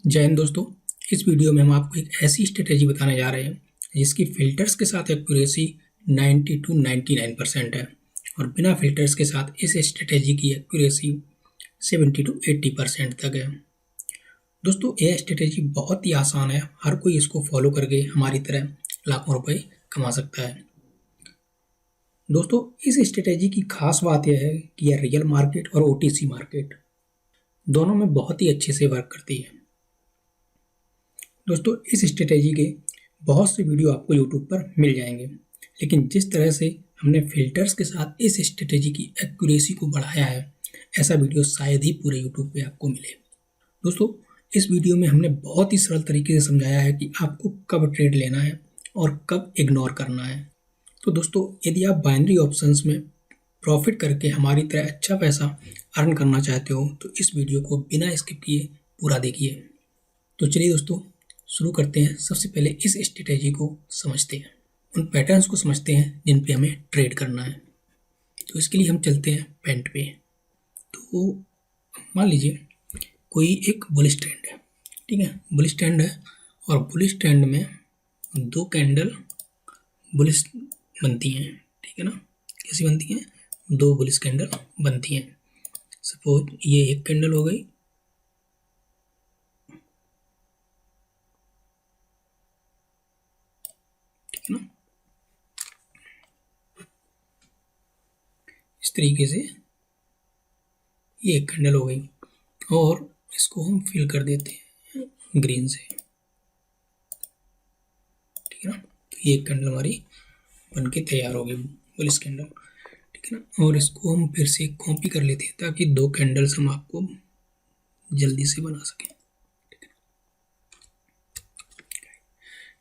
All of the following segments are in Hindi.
जय हिंद दोस्तों। इस वीडियो में हम आपको एक ऐसी स्ट्रेटेजी बताने जा रहे हैं जिसकी फिल्टर्स के साथ एक्यूरेसी 90 to 99% है और बिना फिल्टर्स के साथ इस स्ट्रेटेजी की एक्यूरेसी 70 to 80% तक है। दोस्तों, यह स्ट्रेटेजी बहुत ही आसान है, हर कोई इसको फॉलो करके हमारी तरह लाखों रुपए कमा सकता है। दोस्तों, इस स्ट्रेटेजी की खास बात यह है कि यह रियल मार्केट और ओटीसी मार्केट दोनों में बहुत ही अच्छे से वर्क करती है। दोस्तों, इस स्ट्रेटेजी के बहुत से वीडियो आपको यूट्यूब पर मिल जाएंगे, लेकिन जिस तरह से हमने फिल्टर्स के साथ इस स्ट्रेटेजी की एक्यूरेसी को बढ़ाया है, ऐसा वीडियो शायद ही पूरे यूट्यूब पे आपको मिले। दोस्तों, इस वीडियो में हमने बहुत ही सरल तरीके से समझाया है कि आपको कब ट्रेड लेना है और कब इग्नोर करना है। तो दोस्तों, यदि आप बाइनरी ऑप्शंस में प्रॉफिट करके हमारी तरह अच्छा पैसा अर्न करना चाहते हो तो इस वीडियो को बिना स्किप किए पूरा देखिए। तो चलिए दोस्तों, शुरू करते हैं। सबसे पहले इस स्ट्रेटेजी को समझते हैं, उन पैटर्न्स को समझते हैं जिन पे हमें ट्रेड करना है। तो इसके लिए हम चलते हैं पेंट पे। तो मान लीजिए कोई एक बुलिश ट्रेंड है, ठीक है, बुलिश ट्रेंड है और बुलिश ट्रेंड में दो कैंडल बुलिश बनती हैं, ठीक है ना। कैसी बनती हैं? दो बुलिश कैंडल बनती हैं। सपोज ये एक कैंडल हो गई, ठीक है ना। इस तरीके से ये एक कैंडल हो गई और इसको हम फिल कर देते हैं ग्रीन से, ठीक है ना। तो ये एक कैंडल हमारी बनके तैयार हो गई, बुलिश कैंडल, ठीक है ना। और इसको हम फिर से कॉपी कर लेते हैं ताकि दो कैंडल्स हम आपको जल्दी से बना सकें,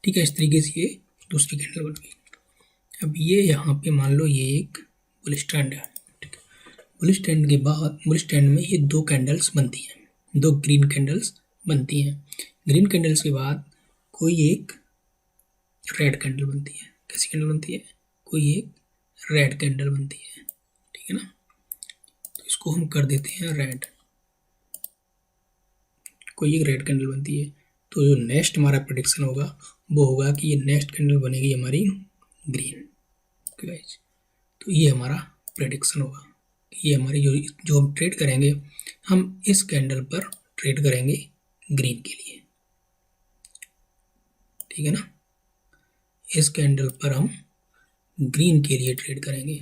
ठीक है। इस तरीके से ये दूसरी कैंडल बन गई। अब ये यहाँ पे मान लो ये एक बुलिश ट्रेंड है, ठीक है। बुलिश ट्रेंड के बाद बुलिश ट्रेंड में ये दो कैंडल्स बनती हैं, दो ग्रीन कैंडल्स बनती हैं। ग्रीन कैंडल्स के बाद कोई एक रेड कैंडल बनती है। कैसी कैंडल बनती है? कोई एक रेड कैंडल बनती है, ठीक है ना। तो इसको हम कर देते हैं रेड। कोई एक रेड कैंडल बनती है तो जो नेक्स्ट हमारा प्रेडिक्शन होगा वो होगा कि ये नेक्स्ट कैंडल बनेगी हमारी ग्रीन, गाइस। तो ये हमारा प्रेडिक्शन होगा कि ये हमारी जो हम ट्रेड करेंगे, हम इस कैंडल पर ट्रेड करेंगे ग्रीन के लिए, ठीक है ना। इस कैंडल पर हम ग्रीन के लिए ट्रेड करेंगे,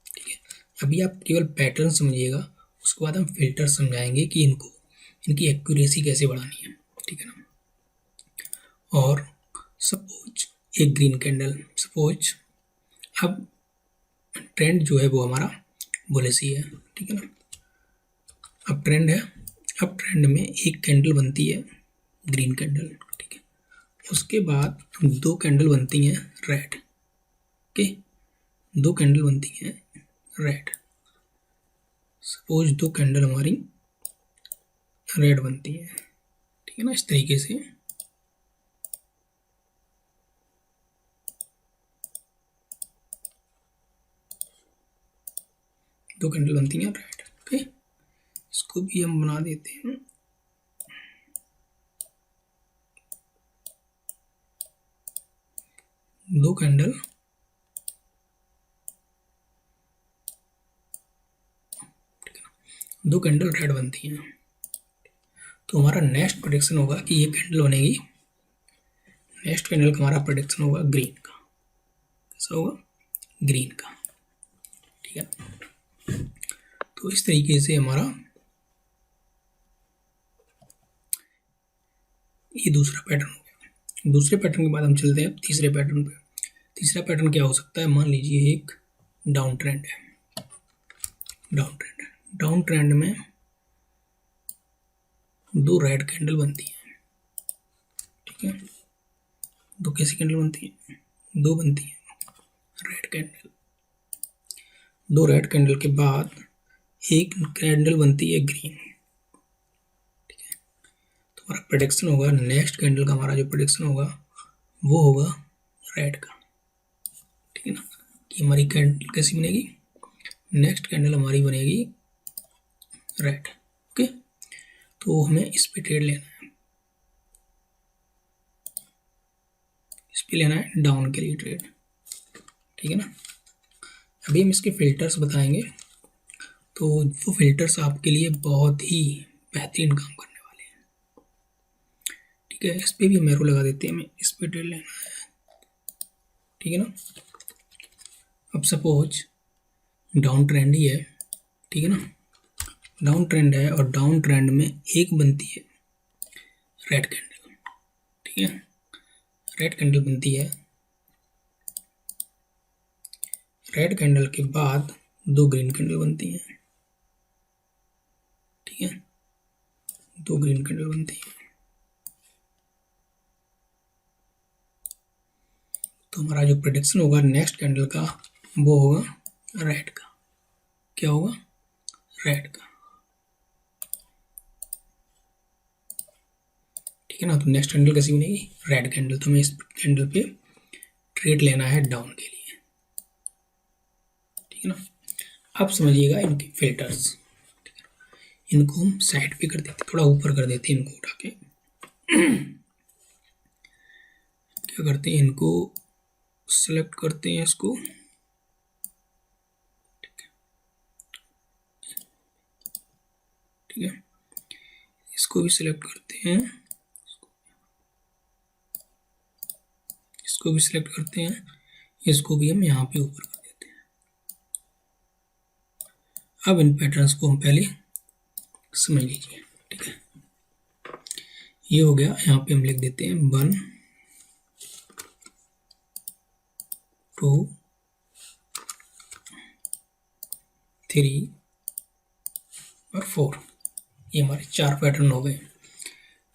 ठीक है। अभी आप केवल पैटर्न समझिएगा, उसके बाद हम फिल्टर समझाएंगे कि इनकी एक्यूरेसी कैसे बढ़ानी है, ठीक है ना। और सपोज एक ग्रीन कैंडल, सपोज अब ट्रेंड जो है वो हमारा बुलिश ही है, ठीक है ना। अब ट्रेंड है, अब ट्रेंड में एक कैंडल बनती है ग्रीन कैंडल, ठीक है। उसके बाद दो कैंडल बनती हैं रेड, ओके, दो कैंडल बनती हैं रेड। सपोज दो कैंडल हमारी रेड बनती है, ठीक है ना। इस तरीके से दो कैंडल बनती हैं रेड, ओके। इसको भी हम बना देते हैं दो कैंडल, ठीक है ना, दो कैंडल रेड बनती हैं। तो हमारा नेक्स्ट प्रेडिक्शन होगा कि ये कैंडल बनेगी, नेक्स्ट कैंडल का हमारा प्रेडिक्शन होगा ग्रीन का। कैसा होगा? ग्रीन का, ठीक है। तो इस तरीके से हमारा ये दूसरा पैटर्न हो गया। दूसरे पैटर्न के बाद हम चलते हैं तीसरे पैटर्न पे। तीसरा पैटर्न क्या हो सकता है? मान लीजिए एक डाउन ट्रेंड है, डाउन ट्रेंड है। डाउन ट्रेंड में दो रेड कैंडल बनती हैं, ठीक है। दो कैसी कैंडल बनती है? दो बनती है रेड कैंडल। दो रेड कैंडल के बाद एक कैंडल बनती है ग्रीन, ठीक है। तो हमारा प्रेडिक्शन होगा, नेक्स्ट कैंडल का हमारा जो प्रेडिक्शन होगा वो होगा रेड का, ठीक है ना। कि हमारी कैंडल कैसी बनेगी? नेक्स्ट कैंडल हमारी बनेगी रेड, ओके। तो हमें इस पे ट्रेड लेना है, इस पे लेना है डाउन के लिए ट्रेड, ठीक है ना। अभी हम इसके फिल्टर्स बताएंगे, तो वो फिल्टर्स आपके लिए बहुत ही बेहतरीन काम करने वाले हैं, ठीक है। इस पे भी हम एरो लगा देते हैं, हमें इस पे ट्रेड लेना है, ठीक है ना। अब सपोज डाउन ट्रेंड ही है, ठीक है ना, डाउन ट्रेंड है और डाउन ट्रेंड में एक बनती है रेड कैंडल, ठीक है, रेड कैंडल बनती है, रेड कैंडल के बाद दो ग्रीन कैंडल बनती हैं, ठीक है, दो ग्रीन कैंडल बनती हैं, तो हमारा जो प्रेडिक्शन होगा नेक्स्ट कैंडल का वो होगा रेड का, क्या होगा, रेड का, ठीक है ना। तो नेक्स्ट कैंडल कैसी बनेगी, रेड कैंडल, तो हमें इस कैंडल पे ट्रेड लेना है डाउन के लिए, ठीक है ना। अब समझिएगा इनके फिल्टर्स, इनको हम साइड पे कर देते, थोड़ा ऊपर कर देते हैं, इनको उठा के क्या करते हैं, इनको सेलेक्ट करते हैं इसको, ठीक है, इसको भी सिलेक्ट करते हैं, इसको भी सिलेक्ट करते हैं, इसको भी हम यहाँ पे ऊपर कर देते हैं। अब इन पैटर्न्स को हम पहले समझ लीजिए, ठीक है, ये हो गया, यहाँ पे हम लिख देते हैं 1 2 3 और 4, ये हमारे 4 पैटर्न हो गए,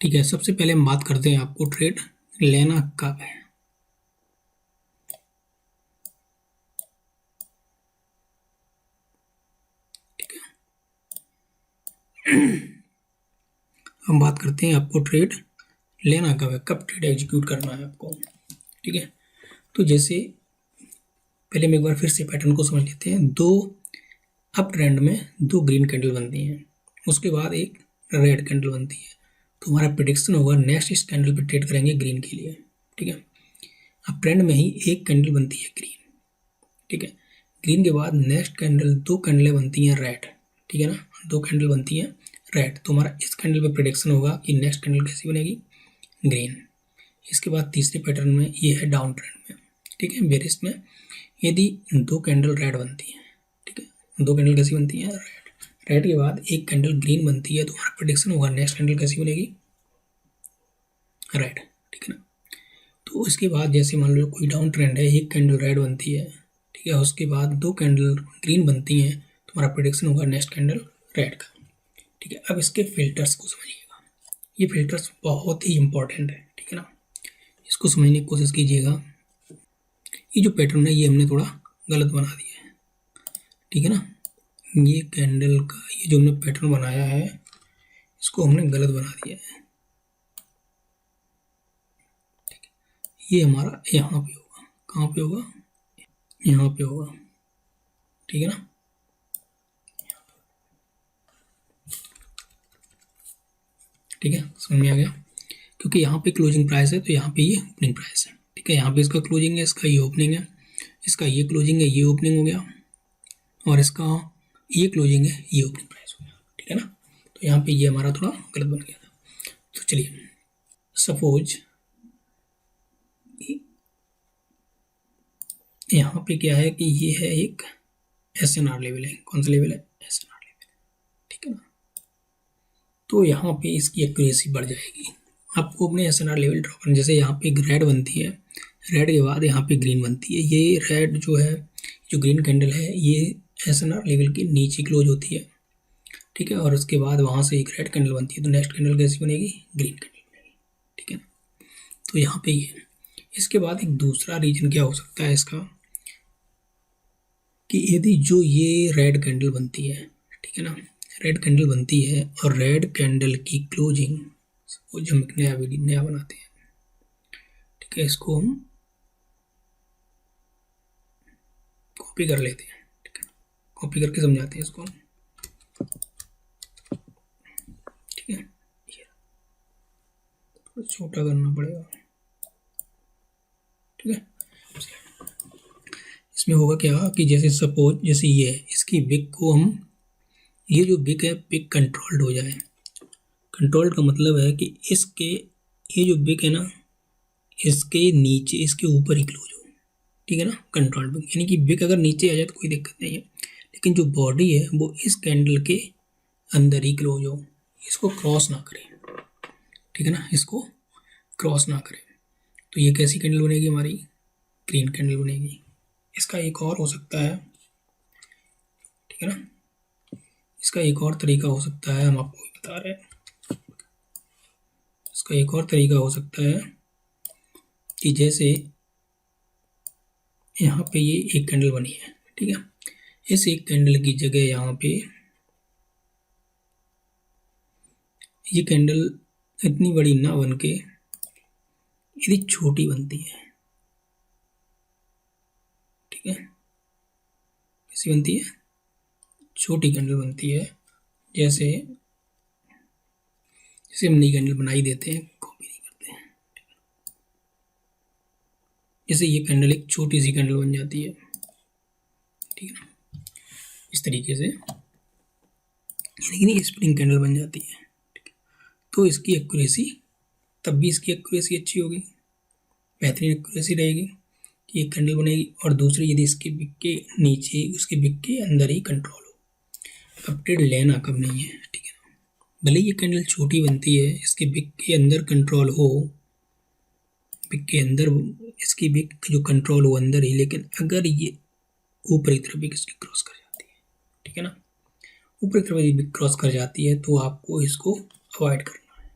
ठीक है। सबसे पहले हम बात करते हैं आपको ट्रेड लेना कब है, ठीक है। हम बात करते हैं आपको ट्रेड लेना कब है, कब ट्रेड एग्जीक्यूट करना है आपको, ठीक है। तो जैसे पहले हम एक बार फिर से पैटर्न को समझ लेते हैं, दो अप ट्रेंड में दो ग्रीन कैंडल बनती हैं, उसके बाद एक रेड कैंडल बनती है, तो हमारा प्रेडिक्शन होगा नेक्स्ट इस कैंडल पे ट्रेड करेंगे ग्रीन के लिए, ठीक है। अब ट्रेंड में ही एक कैंडल बनती है ग्रीन, ठीक है, ग्रीन के बाद नेक्स्ट कैंडल दो कैंडलें बनती हैं रेड, ठीक है ना, दो कैंडल बनती हैं रेड, तो हमारा इस कैंडल पे प्रेडिक्शन होगा कि नेक्स्ट कैंडल कैसी बनेगी, ग्रीन। इसके बाद तीसरे पैटर्न में ये है डाउन ट्रेंड में, ठीक है, बेरिश में यदि दो कैंडल रेड बनती है, ठीक है, दो कैंडल कैसी बनती है, रेड, रेड के बाद एक कैंडल ग्रीन बनती है, तो हमारा प्रेडिक्शन होगा नेक्स्ट कैंडल कैसी बनेगी, रेड, ठीक है ना। तो उसके बाद जैसे मान लो कोई डाउन ट्रेंड है, एक कैंडल रेड बनती है, ठीक है, उसके बाद दो कैंडल ग्रीन बनती हैं, तो हमारा प्रेडिक्शन होगा नेक्स्ट कैंडल रेड का, ठीक है। अब इसके फिल्टर्स को समझिएगा, ये फिल्टर्स बहुत ही इंपॉर्टेंट है, ठीक है ना, इसको समझने की कोशिश कीजिएगा। ये जो पैटर्न है ये हमने थोड़ा गलत बना दिया है, ठीक है ना, ये कैंडल का ये जो हमने पैटर्न बनाया है इसको हमने गलत बना दिया है, ये हमारा यहाँ पे होगा, कहाँ पे होगा, यहाँ पे होगा, ठीक है ना। ठीक है, समझ में आ गया, क्योंकि यहाँ पे क्लोजिंग प्राइस है तो यहाँ पे ये ओपनिंग प्राइस है, ठीक है, यहाँ पे इसका क्लोजिंग है, इसका ये ओपनिंग है, इसका ये क्लोजिंग है, ये ओपनिंग हो गया, और इसका ये क्लोजिंग है, ये ओपनिंग प्राइस हो गया, ठीक है ना। तो यहाँ पे ये हमारा थोड़ा गलत बन गया था। तो चलिए सपोज यहाँ पे क्या है कि ये है एक SNR लेवल है, कौन सा लेवल है, SNR लेवल, ठीक है ना। तो यहाँ पे इसकी एक्यूरेसी बढ़ जाएगी, आपको अपने SNR लेवल ड्रॉ करना, जैसे यहाँ पे एक रेड बनती है, रेड के बाद यहाँ पे ग्रीन बनती है, ये रेड जो है, जो ग्रीन कैंडल है, ये SNR लेवल के नीचे क्लोज होती है, ठीक है, और उसके बाद वहाँ से एक रेड कैंडल बनती है, तो नेक्स्ट कैंडल कैसी बनेगी, ग्रीन कैंडल बनेगी, ठीक है ना। तो यहाँ पे ये, इसके बाद एक दूसरा रीजन क्या हो सकता है इसका, कि यदि जो ये रेड कैंडल बनती है, ठीक है ना, रेड कैंडल बनती है और रेड कैंडल की क्लोजिंग, सपोज हम एक नया वीडियो नया बनाते हैं, ठीक है, इसको हम कॉपी कर लेते हैं, ठीक है, कॉपी करके समझाते हैं इसको, ठीक है। थोड़ा छोटा करना पड़ेगा, ठीक है। इसमें होगा क्या कि जैसे सपोज जैसे ये है, इसकी विक को हम, ये जो विक है विक कंट्रोल्ड हो जाए। कंट्रोल्ड का मतलब है कि इसके, ये जो विक है ना, इसके नीचे इसके ऊपर ही क्लोज हो, ठीक है ना। कंट्रोल्ड विक यानी कि विक अगर नीचे आ जाए तो कोई दिक्कत नहीं है, लेकिन जो बॉडी है वो इस कैंडल के अंदर ही क्लोज हो, इसको क्रॉस ना करे, ठीक है ना, इसको क्रॉस ना करे। तो ये कैसी कैंडल बनेगी हमारी, ग्रीन कैंडल बनेगी। इसका एक और हो सकता है, ठीक है ना, इसका एक और तरीका हो सकता है, हम आपको बता रहे हैं। इसका एक और तरीका हो सकता है कि जैसे यहाँ पे ये एक कैंडल बनी है, ठीक है, इस एक कैंडल की जगह यहाँ पे ये कैंडल इतनी बड़ी ना बन के यदि छोटी बनती है, ठीक है, कैसी बनती है, छोटी कैंडल बनती है। जैसे जैसे हम नई कैंडल बना ही देते हैं, कॉपी नहीं करते हैं। जैसे ये कैंडल एक छोटी सी कैंडल बन जाती है, ठीक है ना, इस तरीके से, लेकिन ये स्प्रिंग कैंडल बन जाती है, तो इसकी एक्यूरेसी, तब भी इसकी एक्यूरेसी अच्छी होगी, बेहतरीन एक्यूरेसी रहेगी कि एक कैंडल बनेगी। और दूसरी, यदि इसके बिक के नीचे, उसके बिक के अंदर ही कंट्रोल हो। अब ट्रेड लेना कब नहीं है, ठीक है ना, भले ये कैंडल छोटी बनती है, इसके बिक के अंदर कंट्रोल हो, बिक के अंदर इसकी बिक जो कंट्रोल हो अंदर ही, लेकिन अगर ये ऊपर की तरफ बिक इसकी क्रॉस कर जाती है, ठीक है ना, ऊपर की तरफ यदि बिक क्रॉस कर जाती है तो आपको इसको अवॉइड करना है।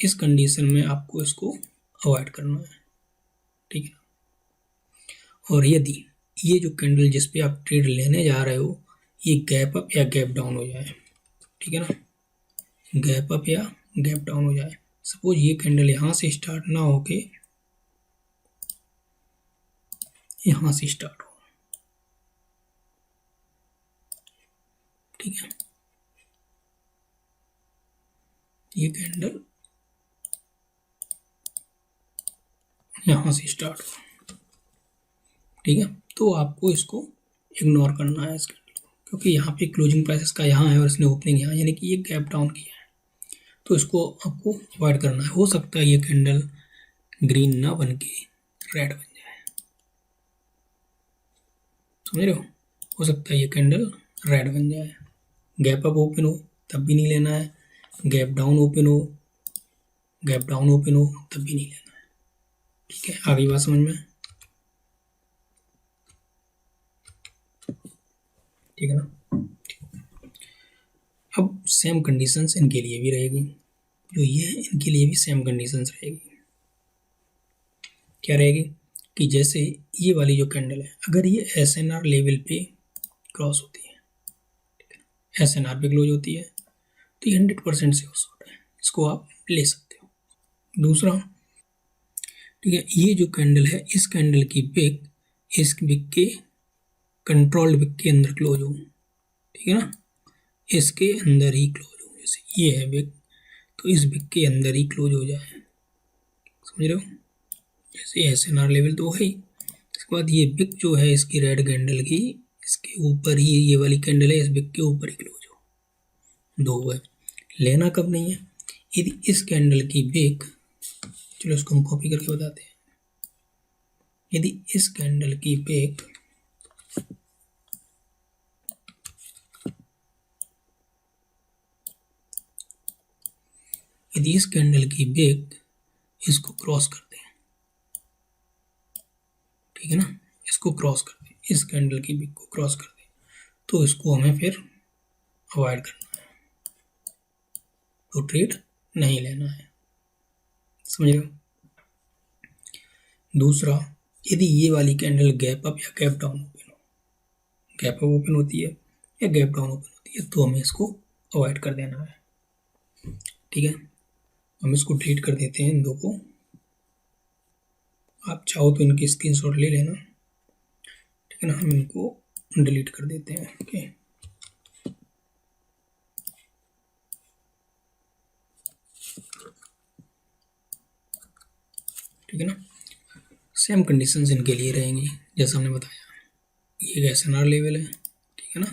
इस कंडीशन में आपको इसको अवॉइड करना है, ठीक है ना। और यदि ये जो कैंडल जिस पे आप ट्रेड लेने जा रहे हो, ये गैप अप या गैप डाउन हो जाए, ठीक है ना, गैप अप या गैप डाउन हो जाए। सपोज ये कैंडल यहाँ से स्टार्ट ना होके यहाँ से स्टार्ट हो, ठीक है, ये कैंडल यहाँ से स्टार्ट हो, ठीक है, तो आपको इसको इग्नोर करना है इस कैंडल को, क्योंकि यहाँ पे क्लोजिंग प्राइस इसका यहाँ है और इसने ओपनिंग यहाँ, यानी कि ये गैप डाउन किया है, तो इसको आपको अवॉइड करना है। हो सकता है ये कैंडल ग्रीन ना बन के रेड बन जाए, समझ रहे हो सकता है ये कैंडल रेड बन जाए। गैप अप ओपन हो तब भी नहीं लेना है, गैप डाउन ओपन हो, गैप डाउन ओपन हो तब भी नहीं लेना है, ठीक है। आगे बात समझ में, ठीक है ना। अब सेम कंडीशंस इनके लिए भी रहेगी, जो ये है इनके लिए भी सेम कंडीशंस रहेगी। क्या रहेगी कि जैसे ये वाली जो कैंडल है, अगर ये SNR लेवल पे क्रॉस होती है, SNR पे क्लोज होती है, तो ये 100% से शॉर्ट है, इसको आप ले सकते हो। दूसरा, ठीक है, ये जो कैंडल है, इस कैंडल की विक इस विक के कंट्रोल्ड विक के अंदर क्लोज हो, ठीक है ना, इसके अंदर ही क्लोज हो। जैसे ये है विक, तो इस विक के अंदर ही क्लोज हो जाए, समझ रहे हो। जैसे SNR लेवल तो है ही, इसके बाद ये विक जो है इसकी रेड कैंडल की, इसके ऊपर ही ये वाली कैंडल है, इस विक के ऊपर ही क्लोज हो, दो है। लेना कब नहीं है, यदि इस कैंडल की विक, चलो इसको हम कॉपी करके बताते हैं, यदि इस कैंडल की विक यदि इस कैंडल की विक इसको क्रॉस कर दें, ठीक है ना, इसको क्रॉस कर दें, इस कैंडल की विक को क्रॉस कर दें, तो इसको हमें फिर अवॉइड करना है, तो ट्रेड नहीं लेना है, समझ रहे हो। दूसरा, यदि ये वाली कैंडल गैप अप या गैप डाउन ओपन हो, गैप अप ओपन होती है या गैप डाउन ओपन होती है, तो हमें इसको अवॉइड कर देना है, ठीक है। हम इसको डिलीट कर देते हैं इन दो को, आप चाहो तो इनकी स्क्रीनशॉट ले लेना, ठीक है ना, हम इनको डिलीट कर देते हैं, ओके। ठीक है ना। सेम कंडीशंस इनके लिए रहेंगी जैसा हमने बताया। ये एक SNR लेवल है, ठीक है ना।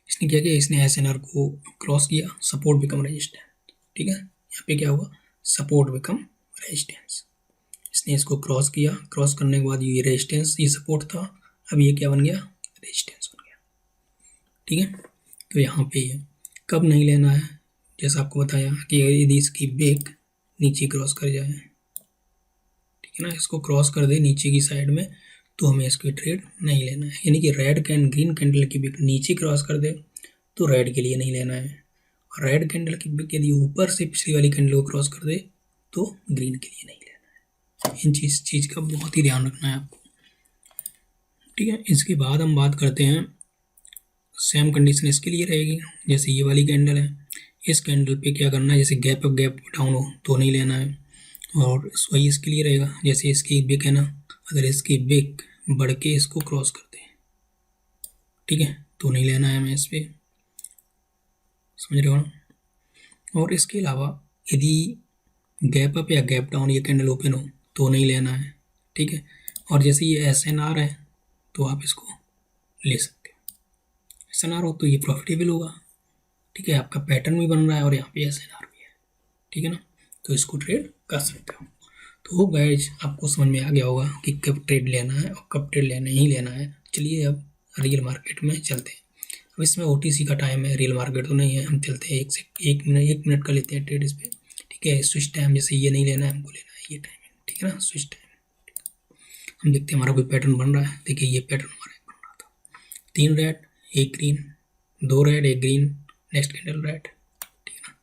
इसने क्या किया, इसने SNR को क्रॉस किया, सपोर्ट बिकम रेजिस्टेंस, ठीक है। यहाँ पे क्या हुआ, सपोर्ट बिकम रेजिस्टेंस। इसने इसको क्रॉस किया, क्रॉस करने के बाद ये रेजिस्टेंस, ये सपोर्ट था, अब ये क्या बन गया, रेजिस्टेंस बन गया, ठीक है। तो यहाँ पे कब नहीं लेना है, जैसा आपको बताया कि यदि इसकी बेक नीचे क्रॉस कर जाए, ठीक है ना, इसको क्रॉस कर दे नीचे की साइड में, तो हमें इसकी ट्रेड नहीं लेना है। यानी कि ग्रीन कैंडल की बेक नीचे क्रॉस कर दे तो रेड के लिए नहीं लेना है, और रेड कैंडल की बेक यदि ऊपर से पिछली वाली कैंडल को क्रॉस कर दे तो ग्रीन के लिए नहीं लेना है। इन चीज़ का बहुत ही ध्यान रखना है आपको, ठीक है। इसके बाद हम बात करते हैं, सेम कंडीशन इसके लिए रहेगी। जैसे ये वाली कैंडल है, इस कैंडल पे क्या करना है, जैसे गैप अप गैप डाउन हो तो नहीं लेना है, और वही इसके लिए रहेगा। जैसे इसकी बेक है ना, अगर इसकी बेक बढ़ के इसको क्रॉस करते हैं, ठीक है, तो नहीं लेना है हमें इस पर, समझ रहे हो ना। और इसके अलावा यदि गैप अप या गैप डाउन ये कैंडल ओपन हो तो नहीं लेना है, ठीक है। और जैसे ये SNR है तो आप इसको ले सकते हो, SNR हो तो ये प्रॉफिटेबल होगा, ठीक है। आपका पैटर्न भी बन रहा है और यहाँ पे SNR भी है, ठीक है ना, तो इसको ट्रेड कर सकते हो। तो गाइज आपको समझ में आ गया होगा कि कब ट्रेड लेना है और कब ट्रेड नहीं लेना है। चलिए अब रियल मार्केट में चलते हैं। अब इसमें OTC का टाइम है, रियल मार्केट तो नहीं है। हम चलते हैं एक मिनट का लेते हैं ट्रेड इस पर, ठीक है। स्विच टाइम, जैसे ये नहीं लेना है हमको, लेना है ये टाइम, ठीक है ना, स्विच टाइम। हम देखते हैं हमारा कोई पैटर्न बन रहा है। देखिए ये पैटर्न हमारा बन रहा था, 3 red 1 green, 2 red 1 green, next candle red, ठीक है ना।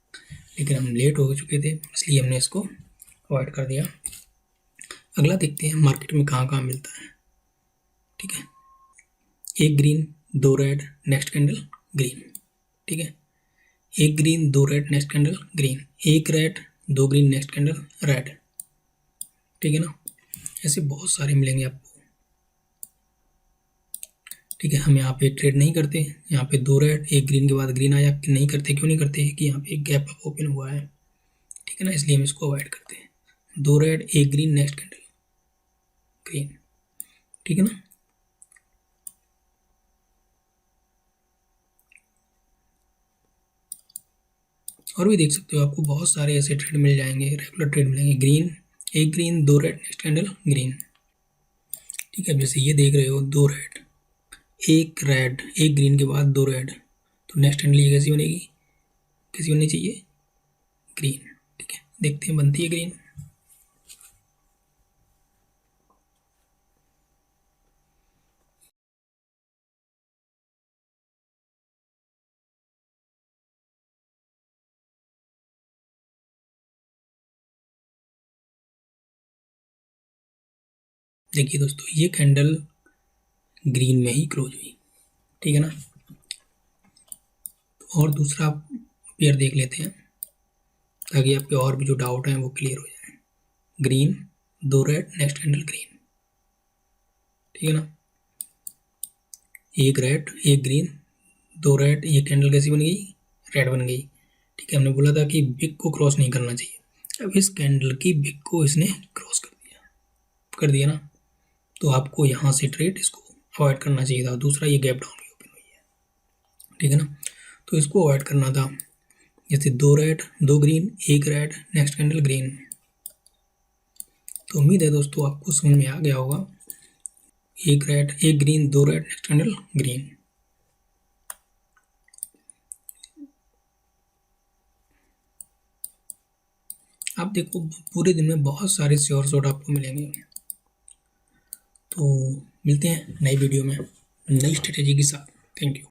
लेकिन हम लेट हो चुके थे इसलिए हमने इसको अवॉइड कर दिया। अगला देखते हैं मार्केट में कहाँ कहाँ मिलता है, ठीक है। 1 green 2 red, next candle green, ठीक है। 1 green 2 red, next candle green, 1 red 2 green, next candle red, ठीक है ना। ऐसे बहुत सारे मिलेंगे आपको, ठीक है। हम यहाँ पे ट्रेड नहीं करते, यहाँ पे 2 रेड 1 ग्रीन के बाद ग्रीन आया, नहीं करते, क्यों नहीं करते, कि यहाँ पे एक गैप अप ओपन हुआ है, ठीक है ना, इसलिए हम इसको अवॉइड करते हैं। 2 red 1 green, next candle green, ठीक है ना। और भी देख सकते हो, आपको बहुत सारे ऐसे ट्रेड मिल जाएंगे, रेगुलर ट्रेड मिलेंगे। Green 1 green 2 red, next candle green, ठीक है। जैसे ये देख रहे हो 2 रेड 1 ग्रीन के बाद 2 रेड, तो नेक्स्ट कैंडल ये कैसी बनेगी, कैसी बननी चाहिए, ग्रीन, ठीक है। देखते हैं बनती है ग्रीन। देखिए दोस्तों, ये कैंडल ग्रीन में ही क्लोज हुई, ठीक है ना। और दूसरा पेयर देख लेते हैं ताकि आपके और भी जो डाउट हैं वो क्लियर हो जाए। Green 2 red, next candle green, ठीक है ना। 1 रेड 1 ग्रीन 2 रेड, ये कैंडल कैसी बन गई, रेड बन गई, ठीक है। हमने बोला था कि बिग को क्रॉस नहीं करना चाहिए, अब इस कैंडल की बिग को इसने क्रॉस कर दिया ना, तो आपको यहाँ से ट्रेड इसको अवॉइड करना चाहिए था। दूसरा ये गैप डाउन ओपन हुई है, ठीक है ना, तो इसको अवॉइड करना था। जैसे 2 red 2 green 1 red, next candle green. तो उम्मीद है दोस्तों आपको समझ में आ गया होगा। 1 red 1 green 2 red, next candle green. आप देखो पूरे दिन में बहुत सारे श्योर शॉट आपको मिलेंगे। तो मिलते हैं नई वीडियो में नई स्ट्रेटेजी के साथ। Thank you.